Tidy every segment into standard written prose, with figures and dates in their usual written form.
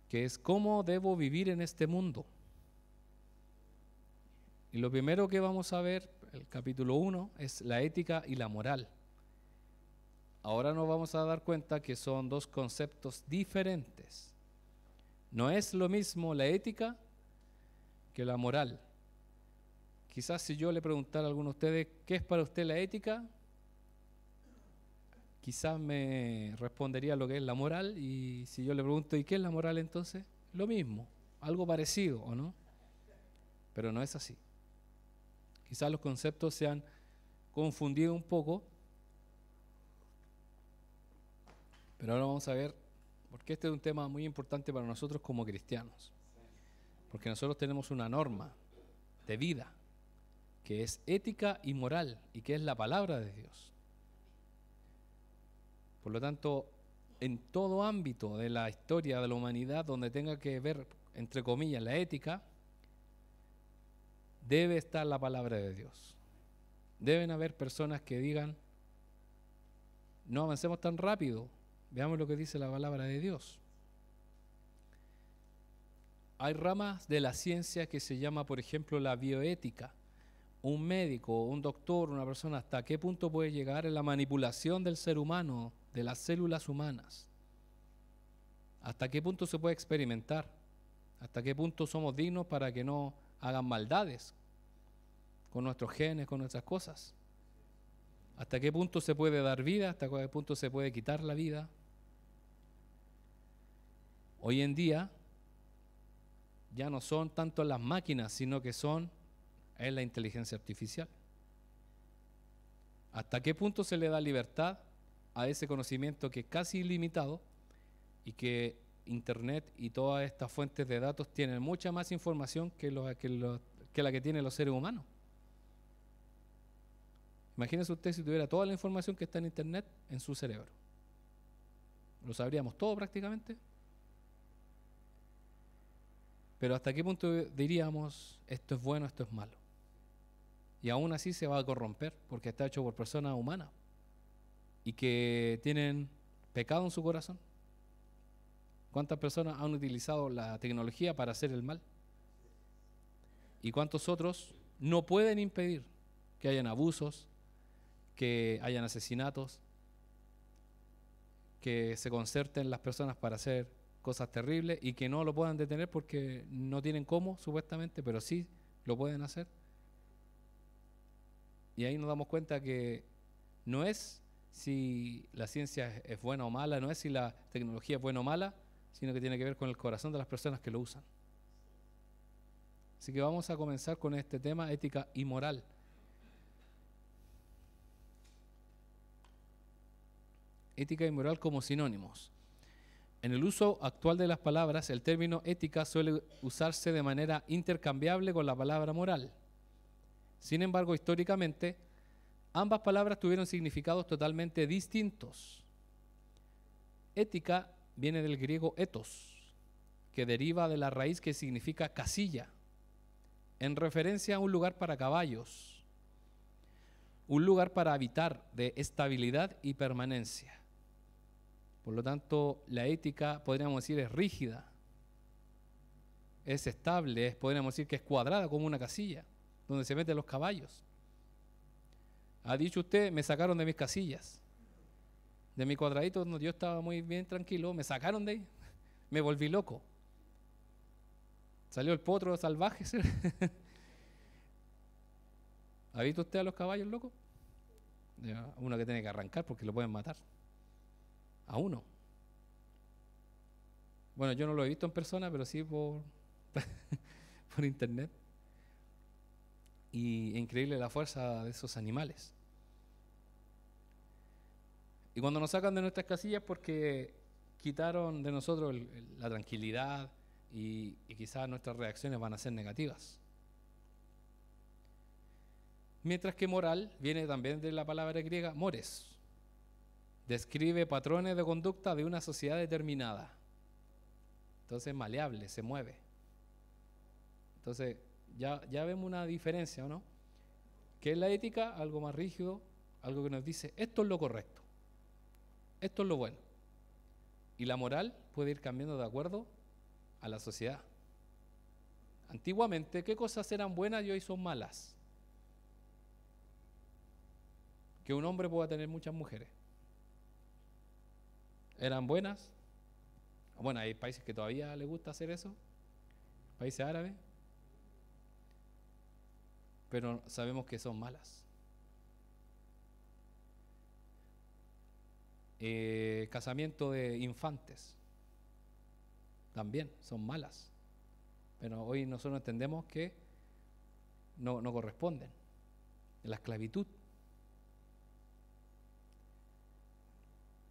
que es cómo debo vivir en este mundo. Y lo primero que vamos a ver, el capítulo 1, es la ética y la moral. Ahora nos vamos a dar cuenta que son dos conceptos diferentes. No es lo mismo la ética que la moral. Quizás si yo le preguntara a alguno de ustedes, ¿qué es para usted la ética? Quizás me respondería lo que es la moral, y si yo le pregunto, ¿y qué es la moral entonces? Lo mismo, algo parecido, ¿o no? Pero no es así. Quizás los conceptos se han confundido un poco, pero ahora vamos a ver, porque este es un tema muy importante para nosotros como cristianos, porque nosotros tenemos una norma de vida, que es ética y moral, y que es la palabra de Dios. Por lo tanto, en todo ámbito de la historia de la humanidad donde tenga que ver, entre comillas, la ética, debe estar la palabra de Dios. Deben haber personas que digan, no avancemos tan rápido, veamos lo que dice la palabra de Dios. Hay ramas de la ciencia que se llama, por ejemplo, la bioética. Un médico, un doctor, una persona, ¿hasta qué punto puede llegar en la manipulación del ser humano, de las células humanas? ¿Hasta qué punto se puede experimentar? ¿Hasta qué punto somos dignos para que no hagan maldades con nuestros genes, con nuestras cosas? ¿Hasta qué punto se puede dar vida? ¿Hasta qué punto se puede quitar la vida? Hoy en día ya no son tanto las máquinas, sino que es la inteligencia artificial. ¿Hasta qué punto se le da libertad a ese conocimiento que es casi ilimitado y que Internet y todas estas fuentes de datos tienen mucha más información que la que tienen los seres humanos? Imagínese usted si tuviera toda la información que está en Internet en su cerebro. ¿Lo sabríamos todo prácticamente? Pero ¿hasta qué punto diríamos esto es bueno, esto es malo? Y aún así se va a corromper porque está hecho por personas humanas y que tienen pecado en su corazón. ¿Cuántas personas han utilizado la tecnología para hacer el mal? ¿Y cuántos otros no pueden impedir que hayan abusos, que hayan asesinatos, que se concerten las personas para hacer cosas terribles y que no lo puedan detener porque no tienen cómo, supuestamente, pero sí lo pueden hacer? Y ahí nos damos cuenta que no es si la ciencia es buena o mala, no es si la tecnología es buena o mala, sino que tiene que ver con el corazón de las personas que lo usan. Así que vamos a comenzar con este tema, ética y moral. Ética y moral como sinónimos. En el uso actual de las palabras, el término ética suele usarse de manera intercambiable con la palabra moral. Sin embargo, históricamente, ambas palabras tuvieron significados totalmente distintos. Ética viene del griego ethos, que deriva de la raíz que significa casilla, en referencia a un lugar para caballos, un lugar para habitar de estabilidad y permanencia. Por lo tanto, la ética, podríamos decir, es rígida, es estable, podríamos decir que es cuadrada como una casilla, donde se meten los caballos. Ha dicho usted, me sacaron de mis casillas, de mi cuadradito donde yo estaba muy bien tranquilo, me sacaron de ahí, me volví loco. Salió el potro salvaje. ¿Ha visto usted a los caballos locos? Uno que tiene que arrancar porque lo pueden matar. A uno. Bueno, yo no lo he visto en persona, pero sí por internet. Y es increíble la fuerza de esos animales. Y cuando nos sacan de nuestras casillas porque quitaron de nosotros la tranquilidad y quizás nuestras reacciones van a ser negativas. Mientras que moral viene también de la palabra griega mores. Describe patrones de conducta de una sociedad determinada. Entonces es maleable, se mueve. Entonces ya vemos una diferencia, ¿o no? ¿Qué es la ética? Algo más rígido, algo que nos dice esto es lo correcto, esto es lo bueno. Y la moral puede ir cambiando de acuerdo a la sociedad. Antiguamente, ¿qué cosas eran buenas y hoy son malas? Que un hombre pueda tener muchas mujeres. ¿Eran buenas? Bueno, hay países que todavía les gusta hacer eso, países árabes, pero sabemos que son malas. Casamiento de infantes, también son malas, pero hoy nosotros entendemos que no corresponden. La esclavitud.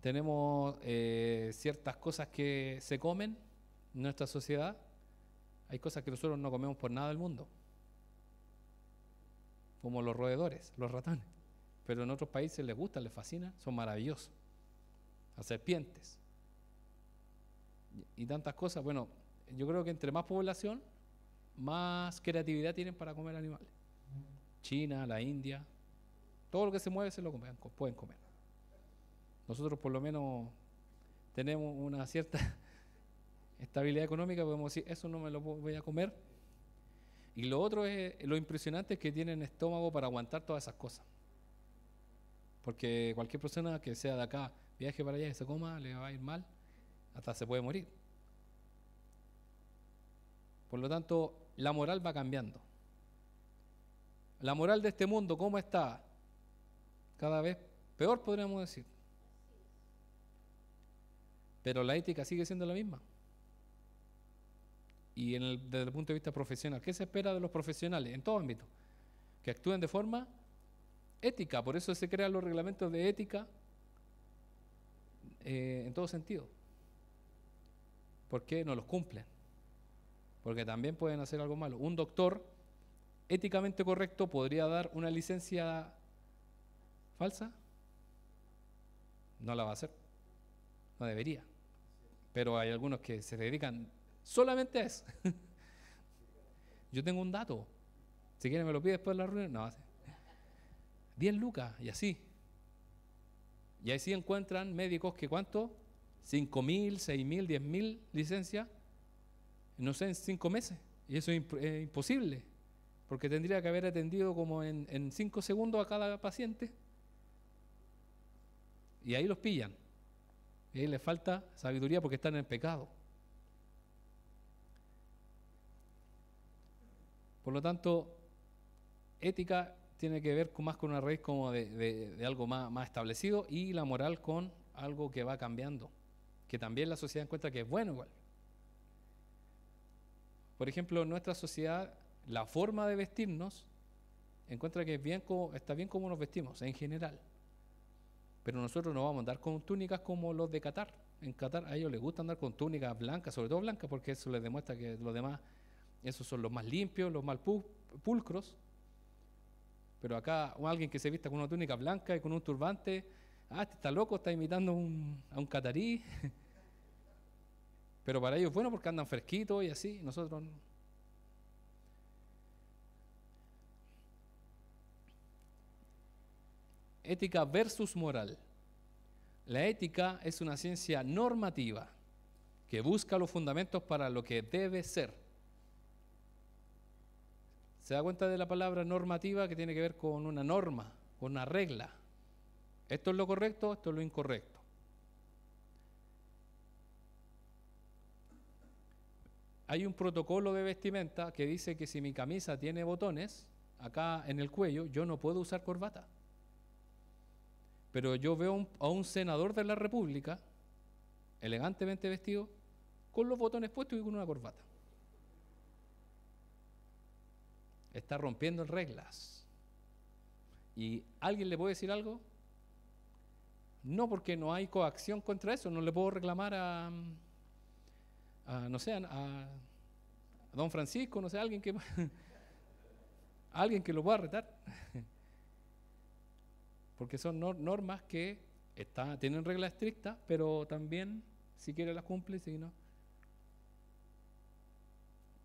Tenemos ciertas cosas que se comen en nuestra sociedad. Hay cosas que nosotros no comemos por nada del mundo, como los roedores, los ratones, pero en otros países les gusta, les fascina, son maravillosos. Las serpientes y tantas cosas. Bueno, yo creo que entre más población, más creatividad tienen para comer animales. China, la India, todo lo que se mueve se lo pueden comer. Nosotros por lo menos tenemos una cierta estabilidad económica, podemos decir, eso no me lo voy a comer. Y lo otro es, lo impresionante es que tienen estómago para aguantar todas esas cosas. Porque cualquier persona que sea de acá, viaje para allá y se coma, le va a ir mal, hasta se puede morir. Por lo tanto, la moral va cambiando. La moral de este mundo, ¿cómo está? Cada vez peor, podríamos decir. Pero la ética sigue siendo la misma. Y desde el punto de vista profesional, ¿qué se espera de los profesionales en todo ámbito? Que actúen de forma ética. Por eso se crean los reglamentos de ética en todo sentido. ¿Por qué no los cumplen? Porque también pueden hacer algo malo. Un doctor éticamente correcto podría dar una licencia falsa. No la va a hacer. No debería. Pero hay algunos que se dedican solamente a eso. Yo tengo un dato. Si quieren me lo pide después de la reunión. No, 10 lucas y así. Y ahí sí encuentran médicos que ¿cuánto? 5.000, 6.000, 10.000 licencias, no sé, en 5 meses. Y eso es imposible, porque tendría que haber atendido como en 5 segundos a cada paciente. Y ahí los pillan. Y ahí les falta sabiduría porque están en el pecado. Por lo tanto, ética tiene que ver más con una raíz como de algo más establecido, y la moral con algo que va cambiando, que también la sociedad encuentra que es bueno igual. Por ejemplo, en nuestra sociedad, la forma de vestirnos encuentra que está bien como nos vestimos en general. Pero nosotros no vamos a andar con túnicas como los de Qatar. En Qatar a ellos les gusta andar con túnicas blancas, sobre todo blancas, porque eso les demuestra que los demás, esos son los más limpios, los más pulcros. Pero acá alguien que se vista con una túnica blanca y con un turbante, este está loco, está imitando a un catarí. Pero para ellos es bueno porque andan fresquitos y así, nosotros no. Ética versus moral. La ética es una ciencia normativa que busca los fundamentos para lo que debe ser. ¿Se da cuenta de la palabra normativa, que tiene que ver con una norma, con una regla? Esto es lo correcto, esto es lo incorrecto. Hay un protocolo de vestimenta que dice que si mi camisa tiene botones acá en el cuello, yo no puedo usar corbata. Pero yo veo a un senador de la República, elegantemente vestido, con los botones puestos y con una corbata. Está rompiendo reglas. ¿Y alguien le puede decir algo? No, porque no hay coacción contra eso. No le puedo reclamar a no sé, a don Francisco, no sé, alguien que lo pueda retar. Porque son normas que tienen reglas estrictas, pero también, si quiere las cumple, si no.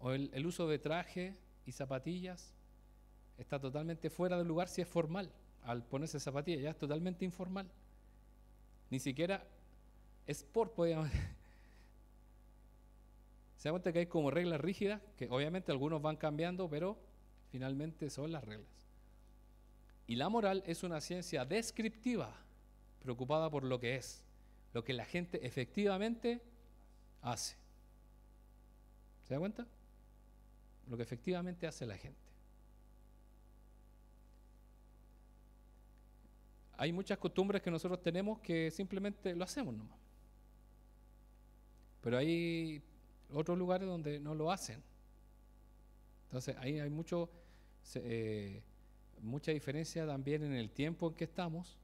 O el uso de traje y zapatillas está totalmente fuera del lugar si es formal. Al ponerse zapatillas ya es totalmente informal. Ni siquiera sport, podríamos decir. Se da cuenta que hay como reglas rígidas, que obviamente algunos van cambiando, pero finalmente son las reglas. Y la moral es una ciencia descriptiva, preocupada por lo que es, lo que la gente efectivamente hace. ¿Se da cuenta? Lo que efectivamente hace la gente. Hay muchas costumbres que nosotros tenemos que simplemente lo hacemos nomás. Pero hay otros lugares donde no lo hacen. Entonces ahí hay mucha diferencia también en el tiempo en que estamos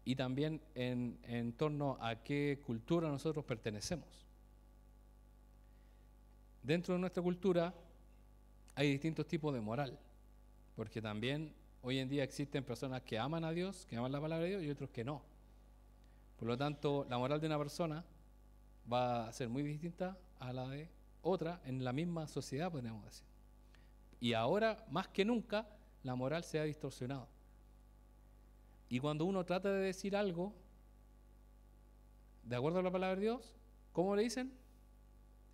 y también en torno a qué cultura nosotros pertenecemos. Dentro de nuestra cultura hay distintos tipos de moral, porque también hoy en día existen personas que aman a Dios, que aman la palabra de Dios, y otros que no. Por lo tanto, la moral de una persona va a ser muy distinta a la de otra en la misma sociedad, podríamos decir. Y ahora, más que nunca, la moral se ha distorsionado. Y cuando uno trata de decir algo de acuerdo a la palabra de Dios, ¿cómo le dicen?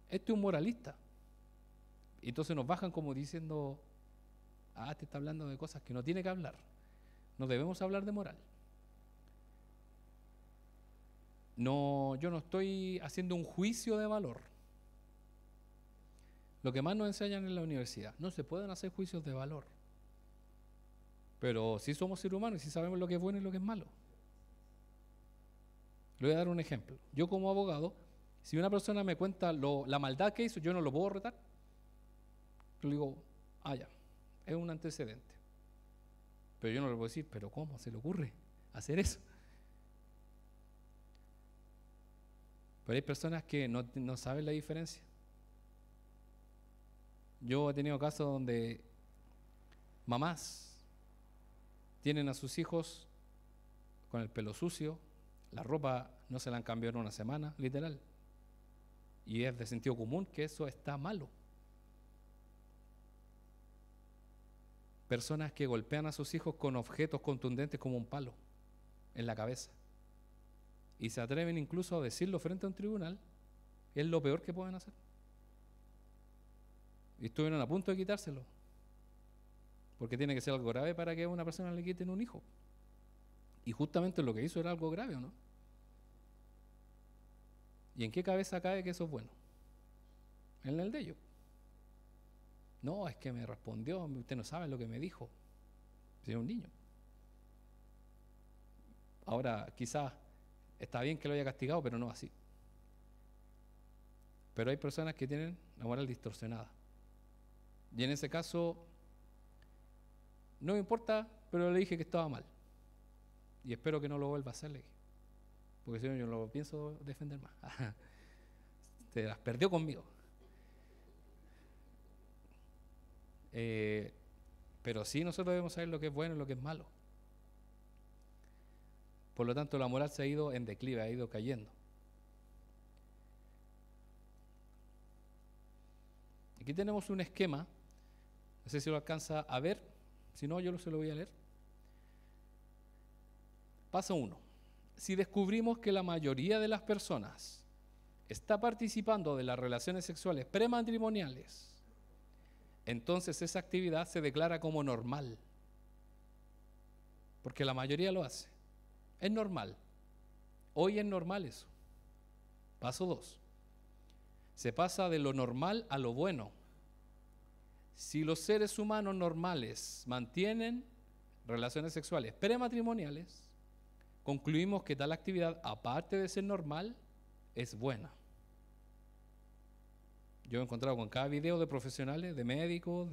Este es un moralista. Y entonces nos bajan como diciendo, te está hablando de cosas que no tiene que hablar. No debemos hablar de moral. No, yo no estoy haciendo un juicio de valor. Lo que más nos enseñan en la universidad, no se pueden hacer juicios de valor. Pero sí somos seres humanos y sí sabemos lo que es bueno y lo que es malo. Le voy a dar un ejemplo. Yo como abogado, si una persona me cuenta la maldad que hizo, yo no lo puedo retar. Yo le digo, ya, es un antecedente. Pero yo no le puedo decir, pero ¿cómo se le ocurre hacer eso? Pero hay personas que no saben la diferencia. Yo he tenido casos donde mamás tienen a sus hijos con el pelo sucio, la ropa no se la han cambiado en una semana, literal. Y es de sentido común que eso está malo. Personas que golpean a sus hijos con objetos contundentes como un palo en la cabeza. Y se atreven incluso a decirlo frente a un tribunal, es lo peor que pueden hacer. Y estuvieron a punto de quitárselo. Porque tiene que ser algo grave para que a una persona le quiten un hijo. Y justamente lo que hizo era algo grave, ¿o no? ¿Y en qué cabeza cae que eso es bueno? En el de ellos. No, es que me respondió, usted no sabe lo que me dijo. Si es un niño. Ahora, quizás está bien que lo haya castigado, pero no así. Pero hay personas que tienen la moral distorsionada. Y en ese caso, no me importa, pero le dije que estaba mal. Y espero que no lo vuelva a hacer, porque si no, yo no lo pienso defender más. Se las perdió conmigo. Pero sí, nosotros debemos saber lo que es bueno y lo que es malo. Por lo tanto, la moral se ha ido en declive, ha ido cayendo. Aquí tenemos un esquema, no sé si lo alcanza a ver, si no, yo se lo voy a leer. Paso 1. Si descubrimos que la mayoría de las personas está participando de las relaciones sexuales prematrimoniales, entonces esa actividad se declara como normal, porque la mayoría lo hace. Es normal. Hoy es normal eso. Paso 2. Se pasa de lo normal a lo bueno. Si los seres humanos normales mantienen relaciones sexuales prematrimoniales, concluimos que tal actividad, aparte de ser normal, es buena. Yo he encontrado con cada video de profesionales, de médicos,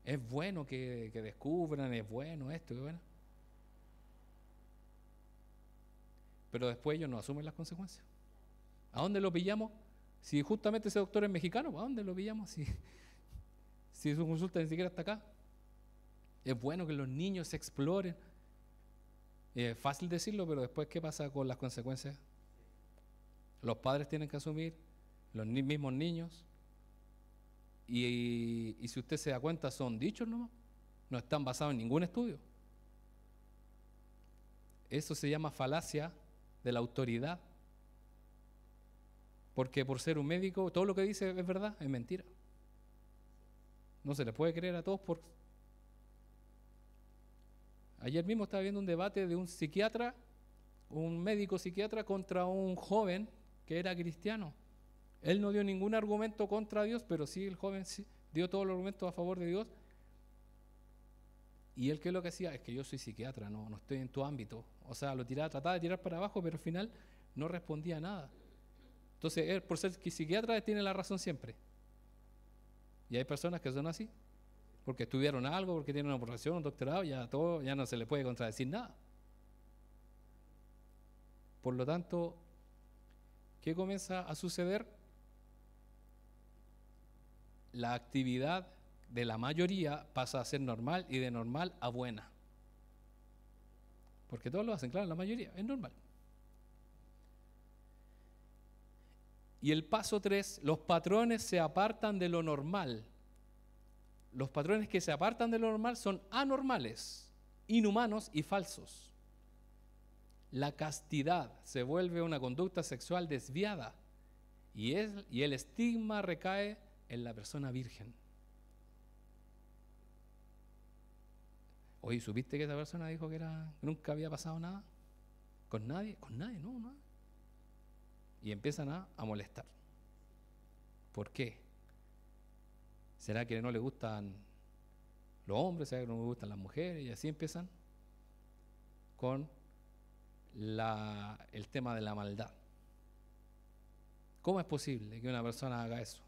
es bueno que descubran, es bueno esto, es bueno. Pero después ellos no asumen las consecuencias. ¿A dónde lo pillamos? Si justamente ese doctor es mexicano, ¿a dónde lo pillamos? Si su consulta ni siquiera está acá. Es bueno que los niños se exploren. Es fácil decirlo, pero después, ¿qué pasa con las consecuencias? Los padres tienen que asumir, los mismos niños. Y si usted se da cuenta, son dichos nomás. No están basados en ningún estudio. Eso se llama falacia de la autoridad. Porque por ser un médico, todo lo que dice es verdad, es mentira. No se le puede creer a todos Ayer mismo estaba viendo un debate de un psiquiatra, un médico psiquiatra contra un joven que era cristiano. Él no dio ningún argumento contra Dios, pero sí el joven sí dio todos los argumentos a favor de Dios. Y él, ¿qué es lo que hacía? Es que yo soy psiquiatra, no estoy en tu ámbito. O sea, lo tiraba, trataba de tirar para abajo, pero al final no respondía a nada. Entonces, él, por ser psiquiatra, tiene la razón siempre. Y hay personas que son así, porque estudiaron algo, porque tienen una profesión, un doctorado, ya no se le puede contradecir nada. Por lo tanto, ¿qué comienza a suceder? La actividad de la mayoría pasa a ser normal y de normal a buena. Porque todos lo hacen, claro, la mayoría, es normal. Y el paso 3, los patrones se apartan de lo normal. Los patrones que se apartan de lo normal son anormales, inhumanos y falsos. La castidad se vuelve una conducta sexual desviada y el estigma recae en la persona virgen. Oye, ¿supiste que esa persona dijo que nunca había pasado nada? ¿Con nadie? ¿Con nadie? No, nada. Y empiezan a molestar. ¿Por qué? ¿Será que no le gustan los hombres? ¿Será que no le gustan las mujeres? Y así empiezan con el tema de la maldad. ¿Cómo es posible que una persona haga eso?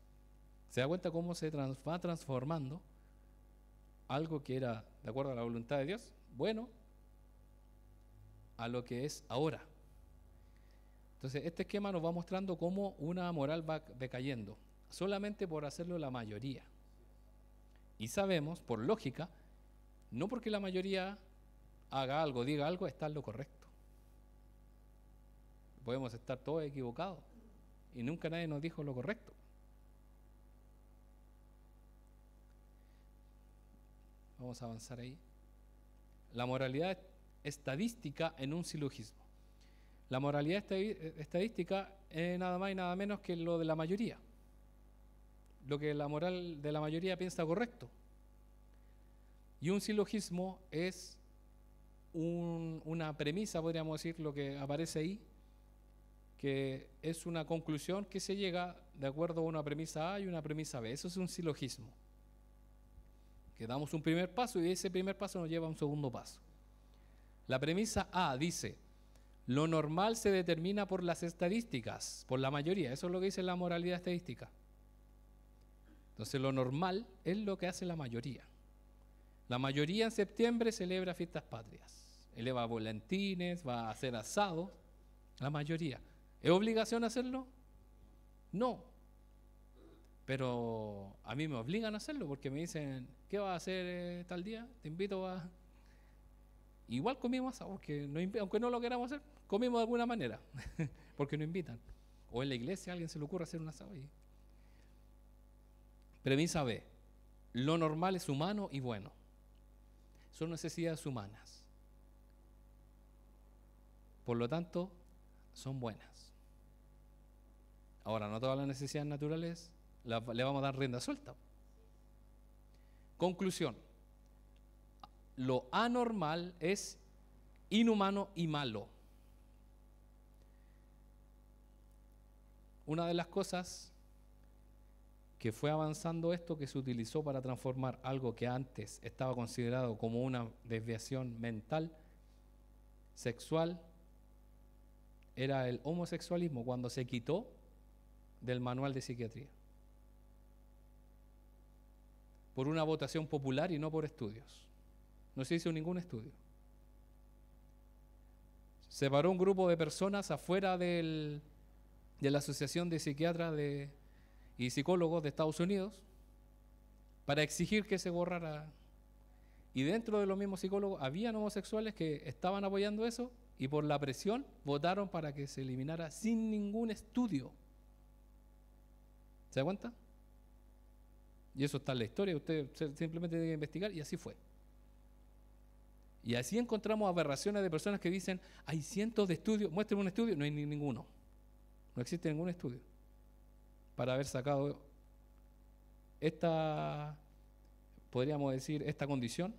¿Se da cuenta cómo se va transformando algo que era de acuerdo a la voluntad de Dios, bueno, a lo que es ahora? Entonces, este esquema nos va mostrando cómo una moral va decayendo, solamente por hacerlo la mayoría. Y sabemos, por lógica, no porque la mayoría haga algo, diga algo, está en lo correcto. Podemos estar todos equivocados y nunca nadie nos dijo lo correcto. Vamos a avanzar ahí. La moralidad estadística en un silogismo. La moralidad estadística es nada más y nada menos que lo de la mayoría. Lo que la moral de la mayoría piensa correcto. Y un silogismo es una premisa, podríamos decir, lo que aparece ahí, que es una conclusión que se llega de acuerdo a una premisa A y una premisa B. Eso es un silogismo. Que damos un primer paso y ese primer paso nos lleva a un segundo paso. La premisa A dice: lo normal se determina por las estadísticas, por la mayoría. Eso es lo que dice la moralidad estadística. Entonces, lo normal es lo que hace la mayoría. La mayoría en septiembre celebra fiestas patrias, eleva volantines, va a hacer asado. La mayoría. ¿Es obligación hacerlo? No. Pero a mí me obligan a hacerlo porque me dicen: ¿qué vas a hacer tal día? Te invito a... Igual comimos asado, porque aunque no lo queramos hacer, comimos de alguna manera, porque nos invitan. O en la iglesia a alguien se le ocurre hacer un asado. Premisa B: lo normal es humano y bueno. Son necesidades humanas. Por lo tanto, son buenas. Ahora, no todas las necesidades naturales le vamos a dar rienda suelta. Conclusión: lo anormal es inhumano y malo. Una de las cosas que fue avanzando esto, que se utilizó para transformar algo que antes estaba considerado como una desviación mental, sexual, era el homosexualismo, cuando se quitó del manual de psiquiatría. Por una votación popular y no por estudios. No se hizo ningún estudio. Se paró un grupo de personas afuera de la Asociación de Psiquiatras y Psicólogos de Estados Unidos para exigir que se borrara. Y dentro de los mismos psicólogos habían homosexuales que estaban apoyando eso y por la presión votaron para que se eliminara sin ningún estudio. ¿Se da cuenta? Y eso está en la historia, usted simplemente tiene que investigar, y así fue. Y así encontramos aberraciones de personas que dicen: hay cientos de estudios, muéstrenme un estudio. No hay ninguno. No existe ningún estudio. para haber sacado esta, podríamos decir, esta condición,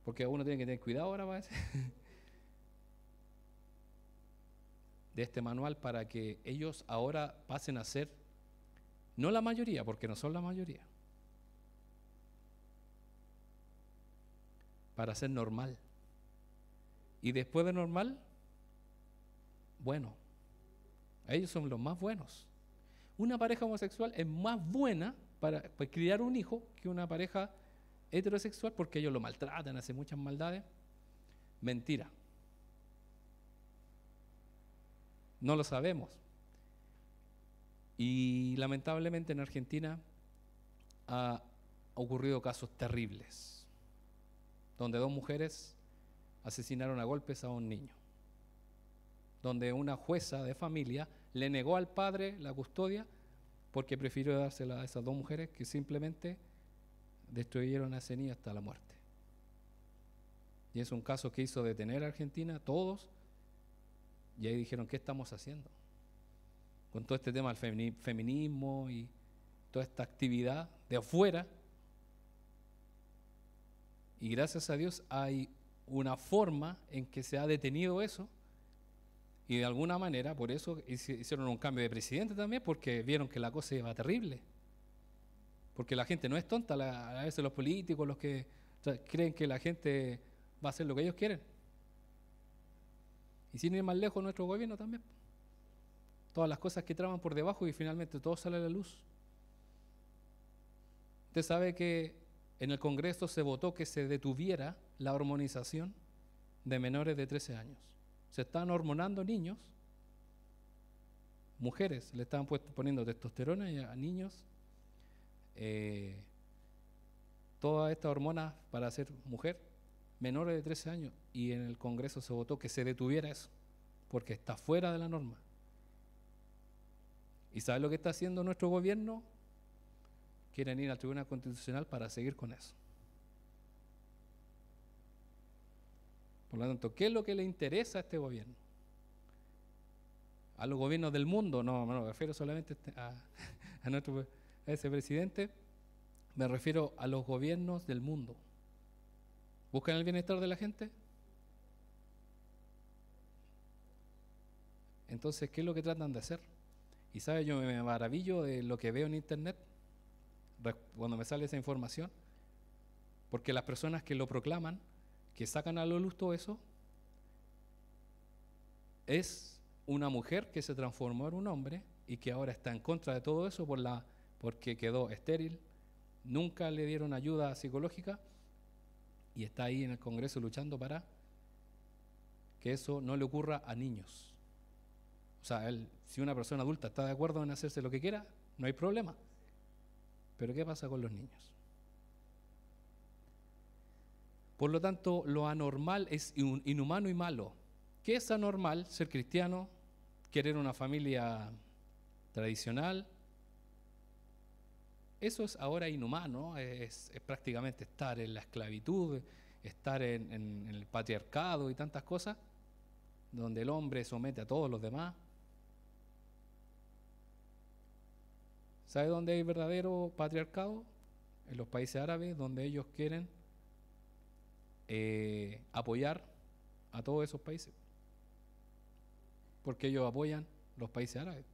porque uno tiene que tener cuidado ahora, parece, de este manual para que ellos ahora pasen a ser, no la mayoría, porque no son la mayoría, para ser normal. Y después de normal, bueno, ellos son los más buenos. Una pareja homosexual es más buena para criar un hijo que una pareja heterosexual porque ellos lo maltratan, hacen muchas maldades. Mentira. No lo sabemos. Y lamentablemente en Argentina ha ocurrido casos terribles, donde 2 mujeres asesinaron a golpes a un niño, donde una jueza de familia le negó al padre la custodia porque prefirió dársela a esas 2 mujeres que simplemente destruyeron a ese niño hasta la muerte. Y es un caso que hizo detener a Argentina, todos, y ahí dijeron, ¿qué estamos haciendo? Con todo este tema del feminismo y toda esta actividad de afuera. Y gracias a Dios hay una forma en que se ha detenido eso, y de alguna manera por eso hicieron un cambio de presidente también, porque vieron que la cosa iba terrible, porque la gente no es tonta, a veces los políticos, los que creen que la gente va a hacer lo que ellos quieren, y sin ir más lejos nuestro gobierno también, todas las cosas que traban por debajo y finalmente todo sale a la luz. Usted sabe que en el Congreso se votó que se detuviera la hormonización de menores de 13 años. Se estaban hormonando niños, mujeres, le estaban poniendo testosterona a niños, todas estas hormonas para ser mujer, menores de 13 años, y en el Congreso se votó que se detuviera eso, porque está fuera de la norma. ¿Y sabe lo que está haciendo nuestro gobierno? Quieren ir al Tribunal Constitucional para seguir con eso. Por lo tanto, ¿qué es lo que le interesa a este gobierno? A los gobiernos del mundo, no me refiero solamente a ese presidente, me refiero a los gobiernos del mundo. ¿Buscan el bienestar de la gente? Entonces, ¿qué es lo que tratan de hacer? Y sabe, yo me maravillo de lo que veo en internet cuando me sale esa información, porque las personas que lo proclaman, que sacan a la luz todo eso, es una mujer que se transformó en un hombre y que ahora está en contra de todo eso porque quedó estéril, nunca le dieron ayuda psicológica y está ahí en el Congreso luchando para que eso no le ocurra a niños. O sea, si una persona adulta está de acuerdo en hacerse lo que quiera, no hay problema. Pero ¿qué pasa con los niños? Por lo tanto, lo anormal es inhumano y malo. ¿Qué es anormal? Ser cristiano, querer una familia tradicional. Eso es ahora inhumano, es prácticamente estar en la esclavitud, estar en el patriarcado y tantas cosas, donde el hombre somete a todos los demás. ¿Sabe dónde hay verdadero patriarcado? En los países árabes, donde ellos quieren apoyar a todos esos países, porque ellos apoyan los países árabes.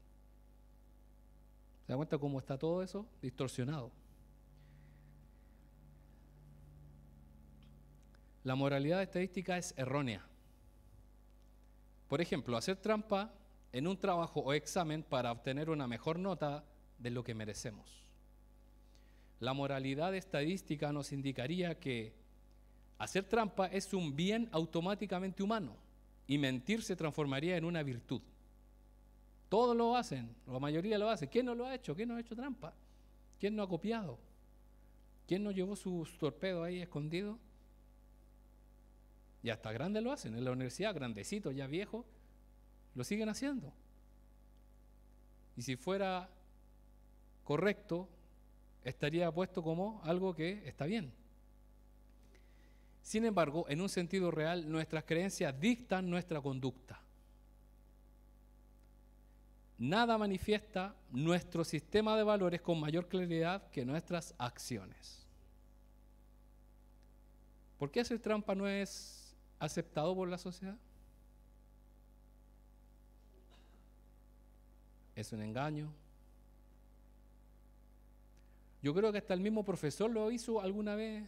¿Se da cuenta cómo está todo eso distorsionado? La moralidad estadística es errónea. Por ejemplo, hacer trampa en un trabajo o examen para obtener una mejor nota de lo que merecemos. La moralidad estadística nos indicaría que hacer trampa es un bien automáticamente humano y mentir se transformaría en una virtud. Todos lo hacen, la mayoría lo hace. ¿Quién no lo ha hecho? ¿Quién no ha hecho trampa? ¿Quién no ha copiado? ¿Quién no llevó su torpedo ahí escondido? Y hasta grandes lo hacen, en la universidad, grandecitos, ya viejos, lo siguen haciendo. Y si fuera correcto, estaría puesto como algo que está bien. Sin embargo, en un sentido real, nuestras creencias dictan nuestra conducta. nada manifiesta nuestro sistema de valores con mayor claridad que nuestras acciones. ¿Por qué hacer trampa no es aceptado por la sociedad? Es un engaño. Yo creo que hasta el mismo profesor lo hizo alguna vez.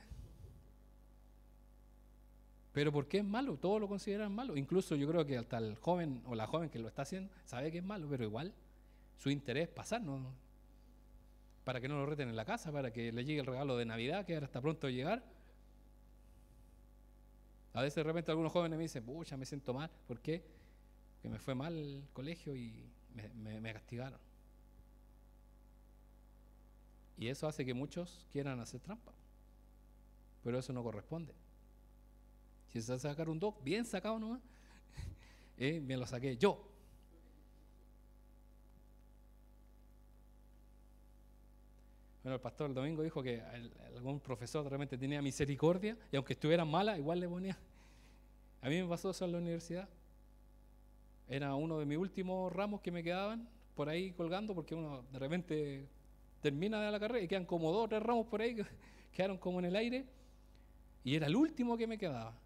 Pero ¿por qué es malo? Todos lo consideran malo. Incluso yo creo que hasta el joven o la joven que lo está haciendo sabe que es malo, pero igual su interés es pasar, ¿no? Para que no lo reten en la casa, para que le llegue el regalo de Navidad, que ahora está pronto a llegar. A veces de repente algunos jóvenes me dicen, pucha, me siento mal. ¿Por qué? Porque me fue mal el colegio y me castigaron. Y eso hace que muchos quieran hacer trampa. Pero eso no corresponde. Si se va a sacar un 2, bien sacado nomás. Me lo saqué yo. Bueno, el pastor el domingo dijo que algún profesor realmente tenía misericordia y aunque estuvieran malas, igual le ponía. A mí me pasó eso en la universidad. Era uno de mis últimos ramos que me quedaban por ahí colgando, porque uno de repente termina de la carrera y quedan como 2 o 3 ramos por ahí que quedaron como en el aire, y era el último que me quedaba.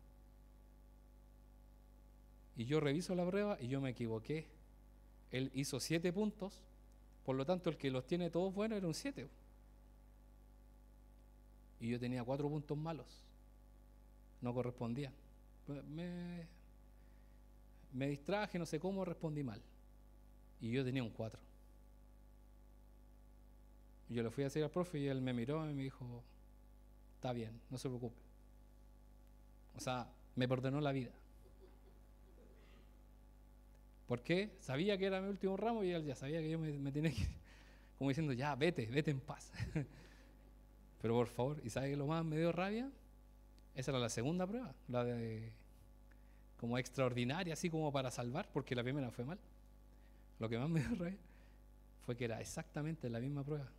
Y yo reviso la prueba y yo me equivoqué. Él hizo 7 puntos, por lo tanto el que los tiene todos buenos era un 7. Y yo tenía 4 puntos malos. No correspondían. Me distraje, no sé cómo, respondí mal. Y yo tenía un 4. Y yo le fui a decir al profe y él me miró y me dijo, está bien, no se preocupe. O sea, me perdonó la vida. ¿Por qué? Sabía que era mi último ramo y él ya sabía que yo me tenía que ir, como diciendo, ya, vete en paz. Pero por favor, ¿y sabe qué lo más me dio rabia? Esa era la segunda prueba, la de como extraordinaria, así como para salvar, porque la primera fue mal. Lo que más me dio rabia fue que era exactamente la misma prueba.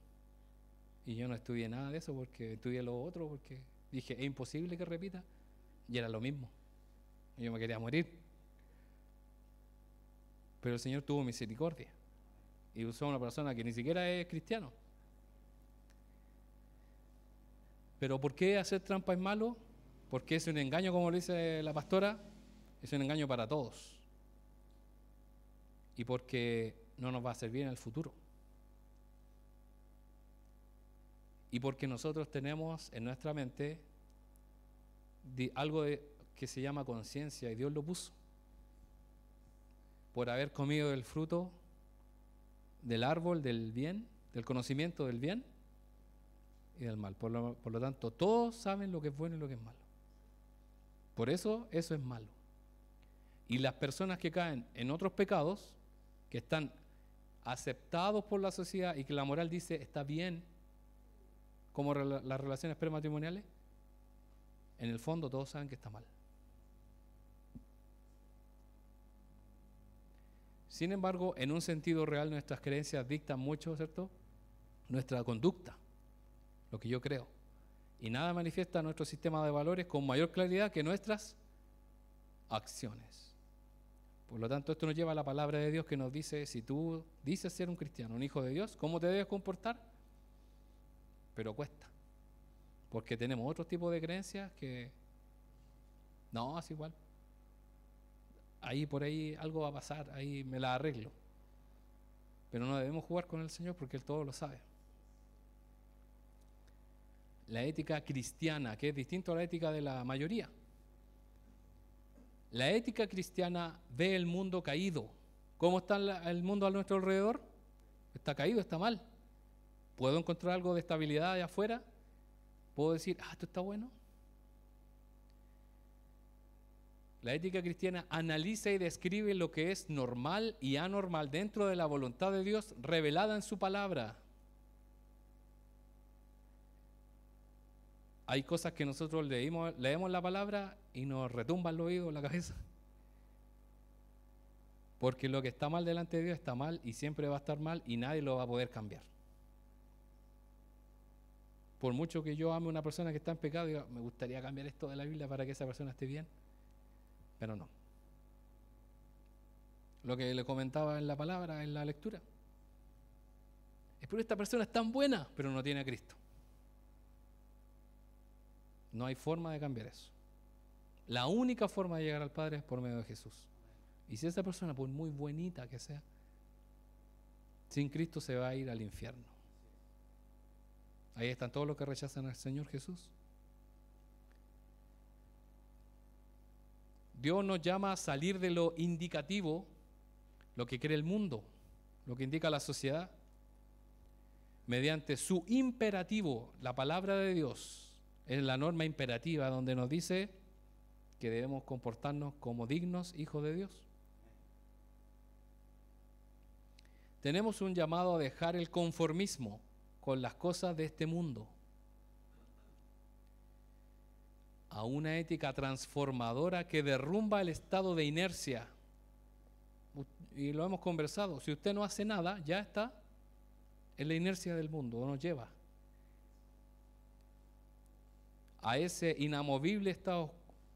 Y yo no estudié nada de eso porque estudié lo otro, porque dije, es imposible que repita. Y era lo mismo. Y yo me quería morir. Pero el Señor tuvo misericordia y usó a una persona que ni siquiera es cristiano. Pero ¿por qué hacer trampa es malo? Porque es un engaño, como lo dice la pastora, es un engaño para todos. Y porque no nos va a servir en el futuro. Y porque nosotros tenemos en nuestra mente algo que se llama conciencia, y Dios lo puso. Por haber comido del fruto del árbol del bien, del conocimiento del bien y del mal. Por lo tanto, todos saben lo que es bueno y lo que es malo. Por eso es malo. Y las personas que caen en otros pecados, que están aceptados por la sociedad y que la moral dice está bien, como las relaciones prematrimoniales, en el fondo todos saben que está mal. Sin embargo, en un sentido real, nuestras creencias dictan mucho, ¿cierto?, nuestra conducta, lo que yo creo. Y nada manifiesta nuestro sistema de valores con mayor claridad que nuestras acciones. Por lo tanto, esto nos lleva a la palabra de Dios que nos dice, si tú dices ser un cristiano, un hijo de Dios, ¿cómo te debes comportar? Pero cuesta. Porque tenemos otro tipo de creencias que no, es igual. Ahí por ahí algo va a pasar, ahí me la arreglo. Pero no debemos jugar con el Señor porque Él todo lo sabe. La ética cristiana, que es distinto a la ética de la mayoría. La ética cristiana ve el mundo caído. ¿Cómo está el mundo a nuestro alrededor? Está caído, está mal. ¿Puedo encontrar algo de estabilidad allá afuera? ¿Puedo decir, esto está bueno? La ética cristiana analiza y describe lo que es normal y anormal dentro de la voluntad de Dios revelada en su palabra. Hay cosas que nosotros leemos la palabra y nos retumban el oído, la cabeza. Porque lo que está mal delante de Dios está mal y siempre va a estar mal y nadie lo va a poder cambiar. Por mucho que yo ame a una persona que está en pecado, diga, me gustaría cambiar esto de la Biblia para que esa persona esté bien, pero no. Lo que le comentaba en la palabra, en la lectura. Pero esta persona es tan buena, pero no tiene a Cristo. No hay forma de cambiar eso. La única forma de llegar al Padre es por medio de Jesús. Y si esa persona, por muy bonita que sea, sin Cristo se va a ir al infierno. Ahí están todos los que rechazan al Señor Jesús. Dios nos llama a salir de lo indicativo, lo que cree el mundo, lo que indica la sociedad, mediante su imperativo. La palabra de Dios es la norma imperativa donde nos dice que debemos comportarnos como dignos hijos de Dios. Tenemos un llamado a dejar el conformismo con las cosas de este mundo, a una ética transformadora que derrumba el estado de inercia. Y lo hemos conversado, si usted no hace nada, ya está en la inercia del mundo, nos lleva a ese inamovible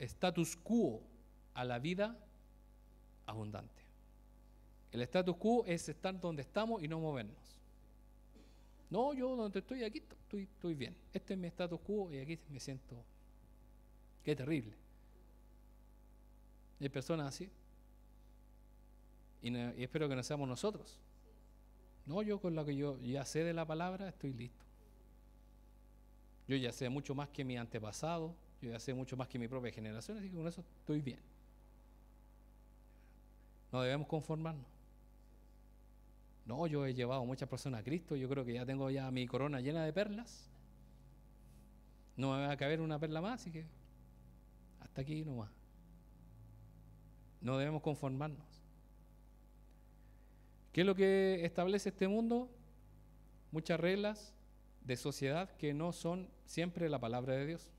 status quo, a la vida abundante. El status quo es estar donde estamos y no movernos. No, yo donde estoy aquí estoy bien. Este es mi status quo y aquí me siento. Qué terrible. Hay personas así. Y espero que no seamos nosotros. No, yo con lo que yo ya sé de la palabra estoy listo. Yo ya sé mucho más que mi antepasado, yo ya sé mucho más que mi propia generación, así que con eso estoy bien. No debemos conformarnos. No, yo he llevado muchas personas a Cristo, yo creo que ya tengo ya mi corona llena de perlas. No me va a caber una perla más, así que hasta aquí nomás. No debemos conformarnos. ¿Qué es lo que establece este mundo? Muchas reglas de sociedad que no son siempre la palabra de Dios.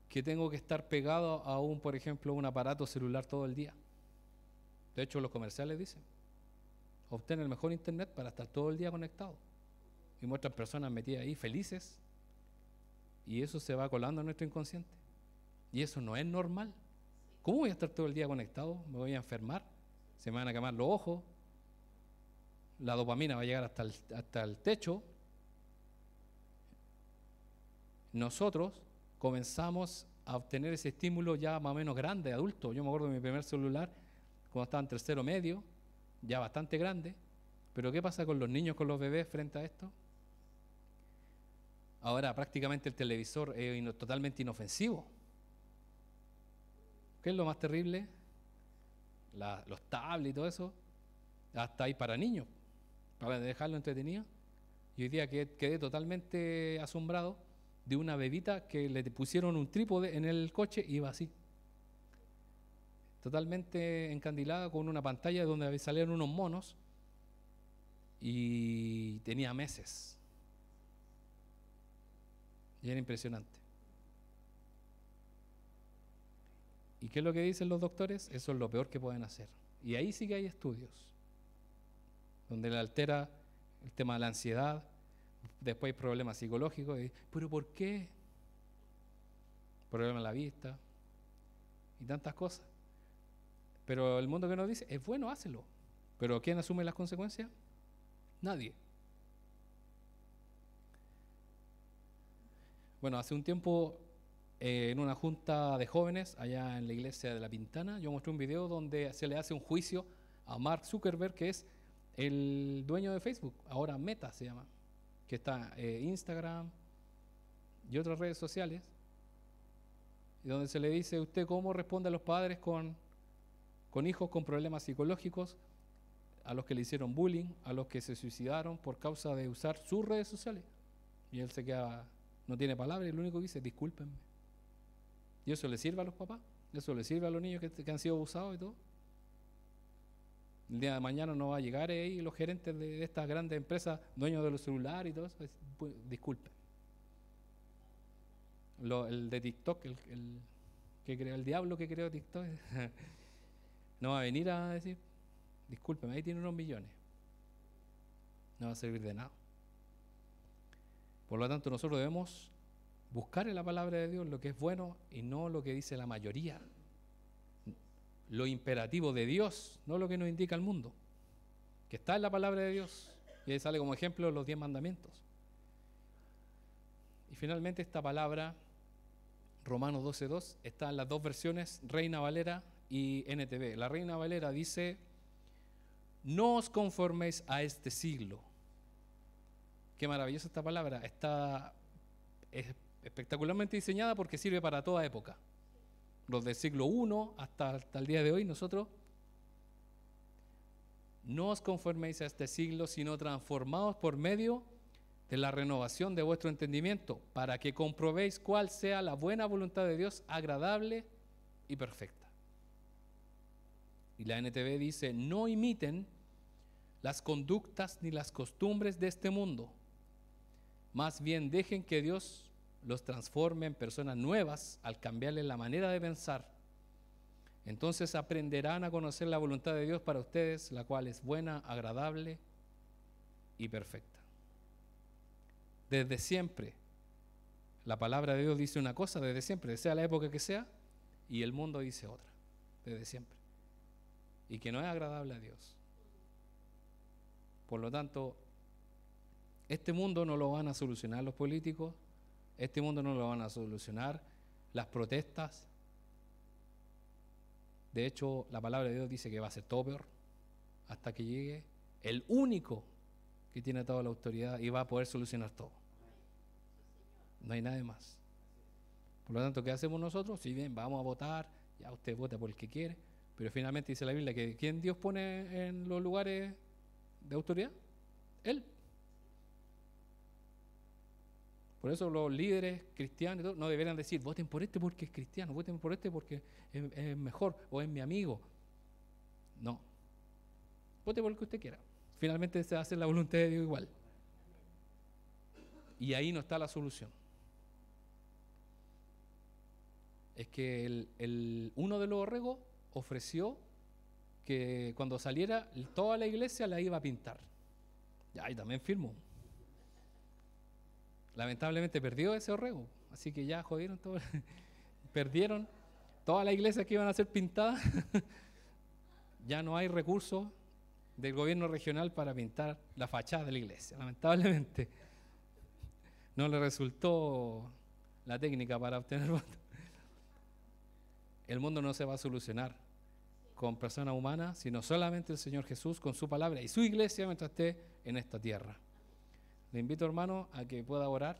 Que tengo que estar pegado a por ejemplo, un aparato celular todo el día. De hecho, los comerciales dicen, obtener el mejor internet para estar todo el día conectado. Y muestran personas metidas ahí felices, y eso se va colando en nuestro inconsciente. Y eso no es normal. ¿Cómo voy a estar todo el día conectado? ¿Me voy a enfermar? ¿Se me van a quemar los ojos? La dopamina va a llegar hasta el techo. Nosotros comenzamos a obtener ese estímulo ya más o menos grande, adulto. Yo me acuerdo de mi primer celular cuando estaba en tercero medio, ya bastante grande. Pero ¿qué pasa con los niños, con los bebés frente a esto? Ahora prácticamente el televisor es totalmente inofensivo. ¿Qué es lo más terrible? Los tablets y todo eso, hasta ahí para niños, para dejarlo entretenido. Y hoy día quedé totalmente asombrado de una bebita que le pusieron un trípode en el coche y iba así, totalmente encandilada con una pantalla donde salían unos monos y tenía meses. Y era impresionante. ¿Y qué es lo que dicen los doctores? Eso es lo peor que pueden hacer. Y ahí sí que hay estudios donde le altera el tema de la ansiedad, después hay problemas psicológicos. ¿Pero por qué? Problemas en la vista y tantas cosas. Pero el mundo que nos dice, es bueno, hácelo. ¿Pero quién asume las consecuencias? Nadie. Bueno, hace un tiempo en una junta de jóvenes allá en la iglesia de La Pintana, yo mostré un video donde se le hace un juicio a Mark Zuckerberg, que es el dueño de Facebook, ahora Meta se llama, que está Instagram y otras redes sociales, y donde se le dice, ¿usted cómo responde a los padres con hijos con problemas psicológicos, a los que le hicieron bullying, a los que se suicidaron por causa de usar sus redes sociales? Y él se queda, no tiene palabras, y lo único que dice es discúlpenme. ¿Y eso le sirve a los papás? ¿Eso le sirve a los niños que han sido abusados y todo? El día de mañana no va a llegar ahí los gerentes de estas grandes empresas, dueños de los celulares y todo eso, pues, disculpen. El de TikTok, el que creó, el diablo que creó TikTok, no va a venir a decir, discúlpeme, ahí tiene unos millones. No va a servir de nada. Por lo tanto, nosotros debemos buscar en la palabra de Dios lo que es bueno y no lo que dice la mayoría. Lo imperativo de Dios, no lo que nos indica el mundo, que está en la palabra de Dios. Y ahí sale como ejemplo los 10 mandamientos. Y finalmente esta palabra, Romanos 12:2, está en las dos versiones, Reina Valera y NTV. La Reina Valera dice: no os conforméis a este siglo. Qué maravillosa esta palabra. Es espectacularmente diseñada porque sirve para toda época. Los del siglo I hasta el día de hoy, nosotros. No os conforméis a este siglo, sino transformaos por medio de la renovación de vuestro entendimiento, para que comprobéis cuál sea la buena voluntad de Dios, agradable y perfecta. Y la NTV dice: no imiten las conductas ni las costumbres de este mundo, más bien dejen que Dios los transforme en personas nuevas al cambiarles la manera de pensar. Entonces aprenderán a conocer la voluntad de Dios para ustedes, la cual es buena, agradable y perfecta. Desde siempre, la palabra de Dios dice una cosa, desde siempre, sea la época que sea, y el mundo dice otra, desde siempre. Y que no es agradable a Dios. Por lo tanto, este mundo no lo van a solucionar los políticos, este mundo no lo van a solucionar las protestas. De hecho, la palabra de Dios dice que va a ser todo peor hasta que llegue el único que tiene toda la autoridad y va a poder solucionar todo. No hay nadie más. Por lo tanto, ¿qué hacemos nosotros? Si bien vamos a votar, ya usted vota por el que quiere, pero finalmente dice la Biblia que ¿quién Dios pone en los lugares de autoridad? Él. Por eso los líderes cristianos y todo, no deberían decir: voten por este porque es cristiano, voten por este porque es mejor o es mi amigo. No. Vote por el que usted quiera. Finalmente se hace la voluntad de Dios igual. Y ahí no está la solución. Es que uno de los borregos ofreció que cuando saliera toda la iglesia la iba a pintar. Ya, y también firmó. Lamentablemente perdió ese borrego, así que ya jodieron todo. Perdieron toda la iglesia que iban a ser pintadas. Ya no hay recursos del gobierno regional para pintar la fachada de la iglesia. Lamentablemente no le resultó la técnica para obtener votos. El mundo no se va a solucionar con personas humanas, sino solamente el Señor Jesús con su palabra y su iglesia mientras esté en esta tierra. Le invito, hermano, a que pueda orar